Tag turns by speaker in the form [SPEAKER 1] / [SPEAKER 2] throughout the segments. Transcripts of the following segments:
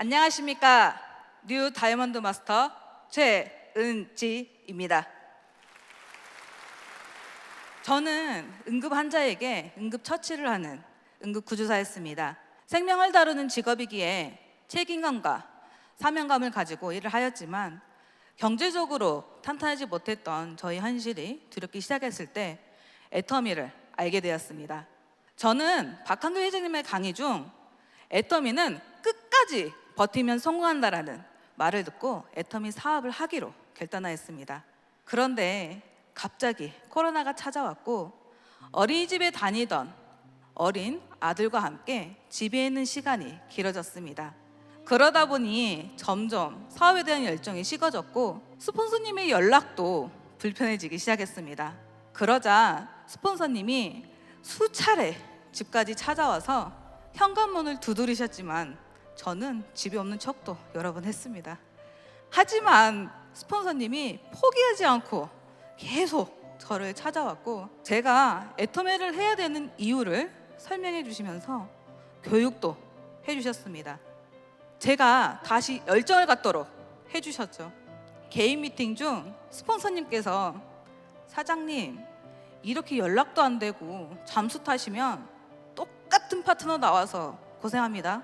[SPEAKER 1] 안녕하십니까. 뉴 다이아몬드 마스터 최은지입니다. 저는 응급 환자에게 응급 처치를 하는 응급구조사였습니다. 생명을 다루는 직업이기에 책임감과 사명감을 가지고 일을 하였지만 경제적으로 탄탄하지 못했던 저희 현실이 두렵기 시작했을 때 애터미를 알게 되었습니다. 저는 박한규 회장님의 강의 중 애터미는 끝까지 버티면 성공한다라는 말을 듣고 애터미 사업을 하기로 결단하였습니다. 그런데 갑자기 코로나가 찾아왔고 어린이집에 다니던 어린 아들과 함께 집에 있는 시간이 길어졌습니다. 그러다 보니 점점 사업에 대한 열정이 식어졌고 스폰서님의 연락도 불편해지기 시작했습니다. 그러자 스폰서님이 수차례 집까지 찾아와서 현관문을 두드리셨지만 저는 집에 없는 척도 여러 번 했습니다. 하지만 스폰서님이 포기하지 않고 계속 저를 찾아왔고 제가 애터미를 해야 되는 이유를 설명해 주시면서 교육도 해주셨습니다. 제가 다시 열정을 갖도록 해주셨죠. 개인 미팅 중 스폰서님께서 사장님 이렇게 연락도 안 되고 잠수 타시면 똑같은 파트너 나와서 고생합니다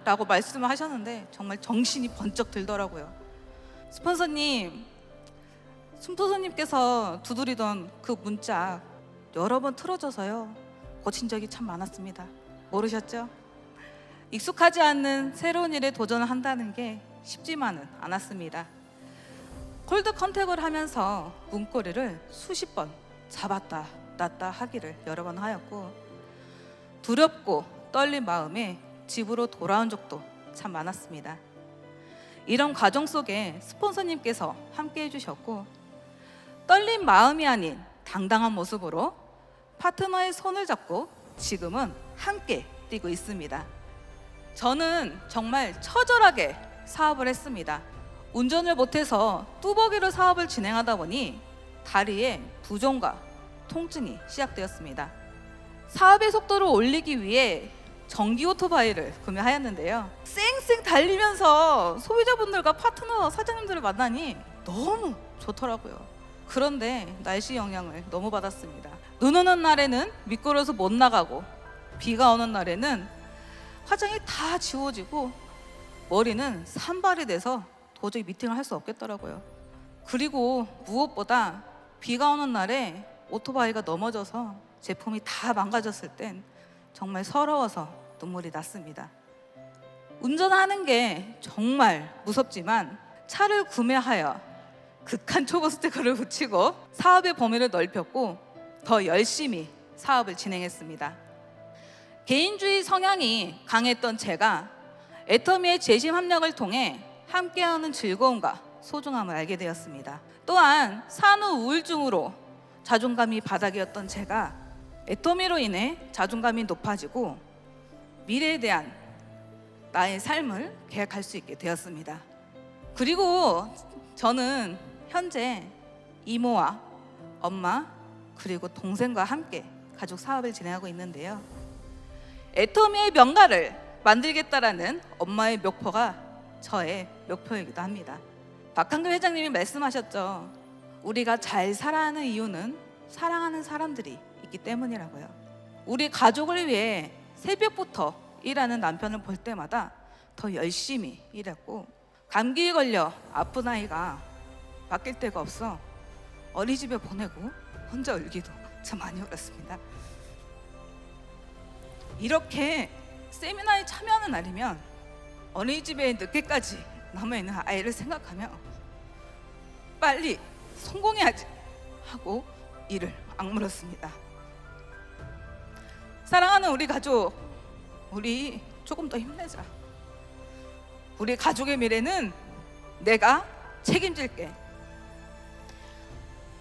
[SPEAKER 1] 라고 말씀을 하셨는데 정말 정신이 번쩍 들더라고요. 스폰서님께서 두드리던 그 문짝 여러 번 틀어져서요 고친 적이 참 많았습니다. 모르셨죠? 익숙하지 않는 새로운 일에 도전을 한다는 게 쉽지만은 않았습니다. 콜드 컨택을 하면서 문고리를 수십 번 잡았다 놨다 하기를 여러 번 하였고 두렵고 떨린 마음에 집으로 돌아온 적도 참 많았습니다. 이런 과정 속에 스폰서님께서 함께 해주셨고 떨린 마음이 아닌 당당한 모습으로 파트너의 손을 잡고 지금은 함께 뛰고 있습니다. 저는 정말 처절하게 사업을 했습니다. 운전을 못해서 뚜벅이로 사업을 진행하다 보니 다리에 부종과 통증이 시작되었습니다. 사업의 속도를 올리기 위해 전기 오토바이를 구매하였는데요. 쌩쌩 달리면서 소비자분들과 파트너 사장님들을 만나니 너무 좋더라고요. 그런데 날씨 영향을 너무 받았습니다. 눈 오는 날에는 미끄러워서 못 나가고 비가 오는 날에는 화장이 다 지워지고 머리는 산발이 돼서 도저히 미팅을 할 수 없겠더라고요. 그리고 무엇보다 비가 오는 날에 오토바이가 넘어져서 제품이 다 망가졌을 땐 정말 서러워서 눈물이 났습니다. 운전하는 게 정말 무섭지만 차를 구매하여 극한 초보 스티커를 붙이고 사업의 범위를 넓혔고 더 열심히 사업을 진행했습니다. 개인주의 성향이 강했던 제가 애터미의 재심 협력을 통해 함께하는 즐거움과 소중함을 알게 되었습니다. 또한 산후 우울증으로 자존감이 바닥이었던 제가 애터미로 인해 자존감이 높아지고 미래에 대한 나의 삶을 계획할 수 있게 되었습니다. 그리고 저는 현재 이모와 엄마 그리고 동생과 함께 가족 사업을 진행하고 있는데요. 애터미의 명가를 만들겠다라는 엄마의 목표가 저의 목표이기도 합니다. 박한규 회장님이 말씀하셨죠. 우리가 잘 살아가는 이유는 사랑하는 사람들이 있기 때문이라고요. 우리 가족을 위해 새벽부터 일하는 남편을 볼 때마다 더 열심히 일했고 감기에 걸려 아픈 아이가 맡길 데가 없어 어린이집에 보내고 혼자 울기도 참 많이 울었습니다. 이렇게 세미나에 참여하는 날이면 어린이집에 늦게까지 남아있는 아이를 생각하며 빨리 성공해야지 하고 이를 악물었습니다. 사랑하는 우리 가족, 우리 조금 더 힘내자. 우리 가족의 미래는 내가 책임질게.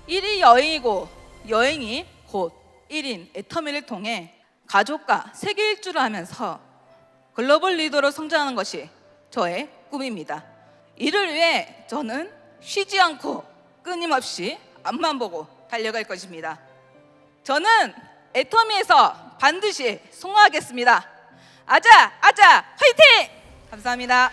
[SPEAKER 1] 일이 여행이고 여행이 곧 1인 애터미를 통해 가족과 세계 일주를 하면서 글로벌 리더로 성장하는 것이 저의 꿈입니다. 이를 위해 저는 쉬지 않고 끊임없이 앞만 보고 달려갈 것입니다. 저는 애터미에서 반드시 성공하겠습니다. 아자 아자 화이팅! 감사합니다.